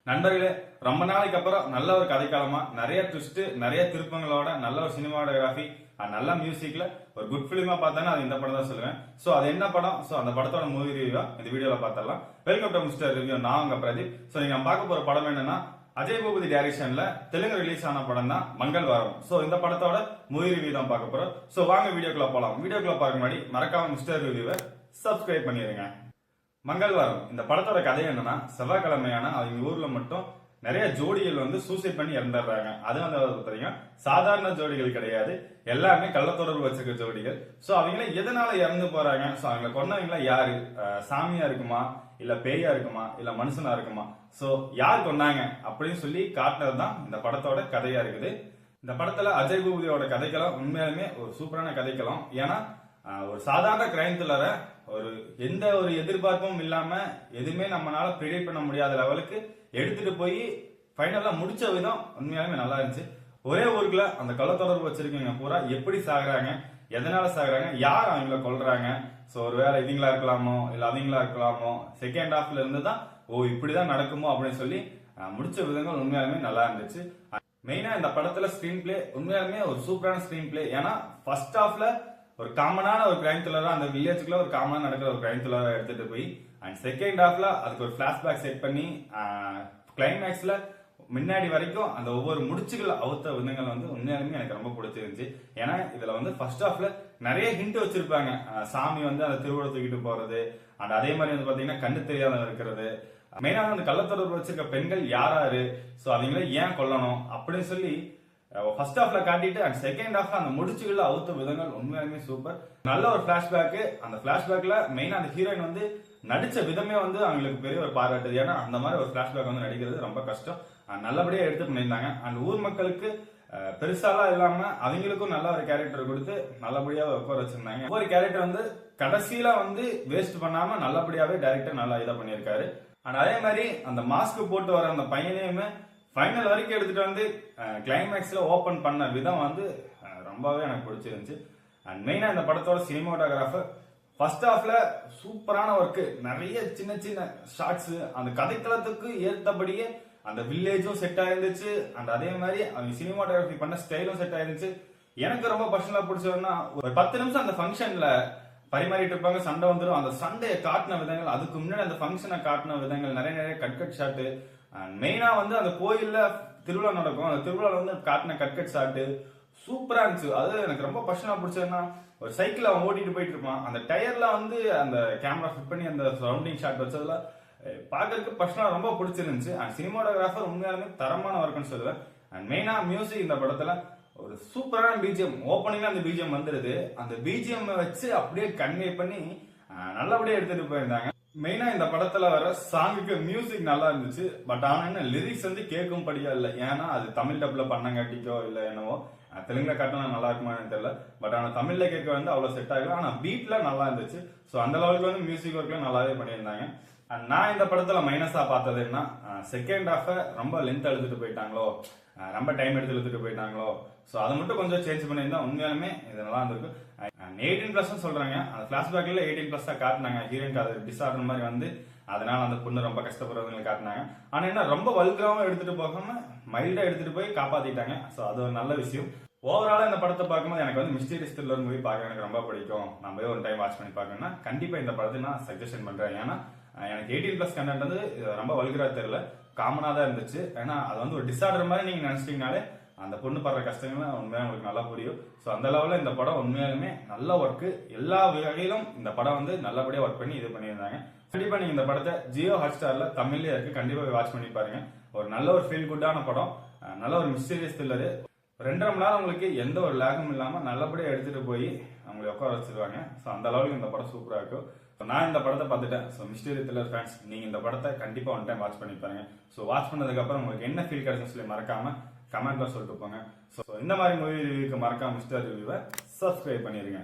நண்பர்களே, ரொம்ப நாளைக்கு அப்புறம் நல்ல ஒரு கதைக்காலமா நிறைய ட்விஸ்ட், நிறைய திருப்பங்களோட நல்ல ஒரு சினிமாட்டோகிராஃபி, நல்ல மியூசிக்ல ஒரு குட் பிலிமா பார்த்தேன்னா அது இந்த படம் தான் சொல்லுவேன். சோ அது என்ன படம், சோ அந்த படத்தோட மூவி ரிவ்யூ இந்த வீடியோல பார்த்தரலாம். Welcome to mister review. நான் உங்க பிரதீப். சோ நீங்க பார்க்க போற படம் என்னன்னா அஜய் பூபதி டைரக்ஷன்ல தெலுங்கு ரிலீஸ் ஆன படம் தான் மங்கள் வாரம். சோ இந்த படத்தோட மூவி ரிவ்யூ தான் பார்க்க போறோம். சோ வாங்க வீடியோக்குள்ள போலாம். வீடியோக்குள்ள பார்க்க முன்னாடி மறக்காம மிஸ்டர் ரிவ்யூவை சப்ஸ்கிரைப் பண்ணிருங்க. மங்கள் வாரம் இந்த படத்தோட கதை என்னன்னா, செவ்வாய்க்கிழமையான அவங்க ஊர்ல மட்டும் நிறைய ஜோடிகள் வந்து சூசைட் பண்ணி இறந்துடுறாங்க. அது வந்து பாத்தீங்கன்னா சாதாரண ஜோடிகள் கிடையாது, எல்லாமே கள்ளத்தொடர்பு வச்சிருக்க ஜோடிகள். சோ அவங்கள எதனால இறந்து போறாங்க, சோ அவங்களை கொன்னவங்கள யாரு, சாமியா இருக்குமா இல்ல பேயா இருக்குமா இல்ல மனுஷனா இருக்குமா, சோ யார் கொன்னாங்க அப்படின்னு சொல்லி காட்டுனதுதான் இந்த படத்தோட கதையா இருக்குது. இந்த படத்துல அஜய் பூபதியோட கதைக்களம் உண்மையாலுமே ஒரு சூப்பரான கதைக்களம். ஏன்னா ஒரு சாதாரண கிரைம் த்ரில்லர ஒரு எந்த ஒரு எதிர்பார்ப்பும் இல்லாம எதுவுமே நம்மளால ப்ரிடிக்ட் பண்ண முடியாத லெவலுக்கு எடுத்துட்டு போய் ஃபைனலா முடிச்ச விதம் உண்மையாலுமே நல்லா இருந்துச்சு. ஒரே ஊருக்குள்ள அந்த கள்ளத்தொடர்பு வச்சிருக்கீங்க பூரா எப்படி சாகுறாங்க, எதனால சாகுறாங்க, யார் அவங்கள கொல்றாங்க, சோ ஒருவேளை இதுங்களா இருக்கலாமோ இல்ல அவங்களா இருக்கலாமோ, செகண்ட் ஹாஃப்ல இருந்து தான் ஓ இப்படிதான் நடக்குமோ அப்படின்னு சொல்லி முடிச்ச விதங்கள் உண்மையாலுமே நல்லா இருந்துச்சு. மெயினா இந்த படத்துல ஸ்கிரீன் பிளே உண்மையாலுமே ஒரு சூப்பரான ஸ்கிரீன் பிளே. ஏன்னா ஃபர்ஸ்ட் ஹாஃப்ல ஒரு காமனான ஒரு கிரைம் த்ரில்லரா அந்த வில்லேஜுக்குள்ள ஒரு காமனா நடக்கிற ஒரு கிரைம் த்ரில்லரா எடுத்துட்டு போய் அண்ட் செகண்ட் ஹாஃப்ல அதுக்கு ஒரு பிளாஷ்பேக் செட் பண்ணி கிளைமேக்ஸ்ல முன்னாடி வரைக்கும் அந்த ஒவ்வொரு முடிச்சுகள் அவுத்த விதங்கள் வந்து உண்மையாலுமே எனக்கு ரொம்ப பிடிச்சிருந்துச்சு. ஏன்னா இதுல வந்து ஃபர்ஸ்ட் ஹாஃப்ல நிறைய ஹிண்ட் வச்சிருப்பாங்க. சாமி வந்து அந்த திருவிழா தூக்கிட்டு போறது அண்ட் அதே மாதிரி வந்து பாத்தீங்கன்னா கண்ணு தெரியாத இருக்கிறது, மெயினா அந்த கள்ளத்தொடர்பு வச்சிருக்க பெண்கள் யாராரு, சோ அவங்கள ஏன் கொல்லணும் அப்படின்னு சொல்லி ஃபர்ஸ்ட் ஹாஃப்ல காட்டிட்டு அண்ட் செகண்ட் ஹாஃப்ல அந்த முடிச்சுகள்ல அவுத்த விதங்கள் உண்மையாலுமே சூப்பர். நல்ல ஒரு பிளாஷ்பேக். அந்த பிளாஷ்பேக்ல மெயினா அந்த ஹீரோயின் வந்து நடிச்ச விதமே வந்து அவங்களுக்கு பெரிய ஒரு பாராட்டு. ஏன்னா அந்த மாதிரி ஒரு பிளாஷ்பேக் வந்து நடிக்கிறது ரொம்ப கஷ்டம். நல்லபடியா எடுத்து பண்ணியிருந்தாங்க. அண்ட் ஊர் மக்களுக்கு பெருசாலாம் இல்லாம அவங்களுக்கும் நல்ல ஒரு கேரக்டர் கொடுத்து நல்லபடியா உட்கார வச்சிருந்தாங்க. ஒவ்வொரு கேரக்டர் வந்து கடைசியில வந்து வேஸ்ட் பண்ணாம நல்லபடியாவே டைரக்டர் நல்லா இதை பண்ணியிருக்காரு. அண்ட் அதே மாதிரி அந்த மாஸ்க் போட்டு வர அந்த பையனையுமே ஃபைனல் வரைக்கும் எடுத்துட்டு வந்து கிளைமேக்ஸ்ல ஓபன் பண்ண விதம் வந்து ரொம்பவே எனக்கு பிடிச்சிருந்துச்சு. அண்ட் மெயினா இந்த படத்தோட சினிமாட்டோகிராஃபர் ஃபர்ஸ்ட் ஹாஃப்ல சூப்பரான ஒர்க், நிறைய சின்ன சின்ன ஷார்ட்ஸ், அந்த கதைக்களத்துக்கு ஏற்றபடியே அந்த வில்லேஜும் செட் ஆயிருந்துச்சு. அண்ட் அதே மாதிரி அவங்க சினிமாட்டோகிராஃபி பண்ண ஸ்டைலும் செட் ஆயிருந்துச்சு. எனக்கு ரொம்ப பர்சனலா பிடிச்சதுன்னா ஒரு 10 நிமிஷம் அந்த ஃபங்க்ஷன்ல பரிமாறிட்டு இருப்பாங்க, சண்டை வந்துடும். அந்த சண்டையை காட்டின விதங்கள், அதுக்கு முன்னாடி அந்த ஃபங்க்ஷனை காட்டின விதங்கள், நிறைய நிறைய கட் ஷாட்டு. மெயினா வந்து அந்த கோயில்ல திருவிழா நடக்கும், அந்த திருவிழா வந்து காட்டின கட் ஷாட்டு சூப்பரா இருந்துச்சு. அது எனக்கு ரொம்ப பர்சனலா பிடிச்சதுன்னா ஒரு சைக்கிள் அவன் ஓட்டிட்டு போயிட்டு இருப்பான், அந்த டயர்ல வந்து அந்த கேமரா ஃபிட் பண்ணி அந்த சரௌண்டிங் ஷாட் வச்சதுல பாக்குறதுக்கு பர்சனலா ரொம்ப பிடிச்சிருந்துச்சு. அண்ட் சினிமாட்டோகிராஃபர் உண்மையாலுமே தரமான ஒர்க்னு சொல்லுவேன். அண்ட் மெயினா மியூசிக் இந்த படத்துல ஒரு சூப்பரான பிஜிஎம். ஓப்பனிங்ல அந்த பிஜிஎம் வந்துருது, அந்த பிஜிஎம் வச்சு அப்படியே கன்வே பண்ணி நல்லபடியா எடுத்துட்டு போயிருந்தாங்க. மெயினா இந்த படத்துல வர சாங்குக்கு மியூசிக் நல்லா இருந்துச்சு. பட் ஆனா என்ன லிரிக்ஸ் வந்து கேட்கும் படியா இல்ல. ஏன்னா அது தமிழ் டப்ல பண்ணங்காட்டிக்கோ இல்ல என்னவோ, தெலுங்குல காட்டினா நல்லா இருக்குமான்னு தெரியல. பட் ஆனா தமிழ்ல கேட்க வந்து அவ்வளவு செட் ஆகல. ஆனா பீட்ல நல்லா இருந்துச்சு. சோ அந்த லெவலுக்கு வந்து மியூசிக் ஒர்க்ல நல்லாவே பண்ணியிருந்தாங்க. நான் இந்த படத்துல மைனஸா பார்த்தது என்ன, செகண்ட் ஹாஃப ரொம்ப லென்த் எடுத்துட்டு போயிட்டாங்களோ, ரொம்ப டைம் எடுத்து எடுத்துட்டு போயிட்டாங்களோ, சோ அதை மட்டும் கொஞ்சம் சேஞ்ச் பண்ணியிருந்தா உண்மையாலுமே இது நல்லா இருந்திருக்கு. 18+ சொல்றாங்க, அந்த பிளாஷ்பேக்ல 18+ தான் காட்டினாங்க. ஹீரோயினுக்கு அது டிஸ்ஆர்டர் மாதிரி வந்து அதனால அந்த பொண்ணு ரொம்ப கஷ்டப்படுறவங்க காட்டினாங்க. ஆனா என்ன ரொம்ப வல்கராவும் எடுத்துட்டு போகாம மைல்டா எடுத்துட்டு போய் காப்பாத்திட்டாங்க. சோ அது ஒரு நல்ல விஷயம். ஓவராலா இந்த படத்தை பார்க்கும்போது எனக்கு வந்து மிஸ்டீரியஸ் த்ரில்லர் மூவி பார்க்க எனக்கு ரொம்ப பிடிக்கும். நம்ம ஒரு டைம் வாட்ச் பண்ணி பார்க்கணும்னா கண்டிப்பா இந்த படத்தை நான் சஜஷன் பண்றேன். ஏன்னா எனக்கு 18+ கண்டென்ட் வந்து ரொம்ப வல்கரா தெரியல, காமனா தான் இருந்துச்சு. ஏன்னா அது வந்து ஒரு டிஸ்ஆர்டர் மாதிரி நீங்க நினைச்சிட்டீங்கனாலே அந்த பொண்ணு படுற கஷ்டங்கள் உண்மையா உங்களுக்கு நல்லா புரியும். சோ அந்த லெவலில் இந்த படம் உண்மையாலுமே நல்ல ஒர்க். எல்லா வகையிலும் இந்த படம் வந்து நல்லபடியா ஒர்க் பண்ணி இது பண்ணியிருந்தாங்க. கண்டிப்பா நீங்க இந்த படத்தை ஜியோ ஹாட்ஸ்டார்ல தமிழ்லயே இருக்கு, கண்டிப்பா வாட்ச் பண்ணி பாருங்க. ஒரு நல்ல ஒரு ஃபீல் குட்டான படம், நல்ல ஒரு மிஸ்டீரியஸ் த்ரில்லர். 2.5 மணி நேரம் உங்களுக்கு எந்த ஒரு லேகும் இல்லாம நல்லபடியா எடுத்துட்டு போய் அவங்களை உட்கார வச்சிருவாங்க. சோ அந்த அளவுக்கு இந்த படம் சூப்பரா இருக்கும். நான் இந்த படத்தை பார்த்துட்டேன். ஸோ மிஸ்டரி த்ரில்லர் ஃபேன்ஸ் நீங்க இந்த படத்தை கண்டிப்பா ஒன் டைம் வாட்ச் பண்ணிப்பாருங்க. ஸோ வாட்ச் பண்ணதுக்கு அப்புறம் உங்களுக்கு என்ன ஃபீல் கிடைச்சுன்னு சொல்லி மறக்காம கமெண்ட்ல சொல்லிட்டு போங்க. ஸோ இந்த மாதிரி மூவி ரிவ்யூக்கு மறக்காம மிஸ்டர் ரிவ்யூவை சப்ஸ்கிரைப் பண்ணிருங்க.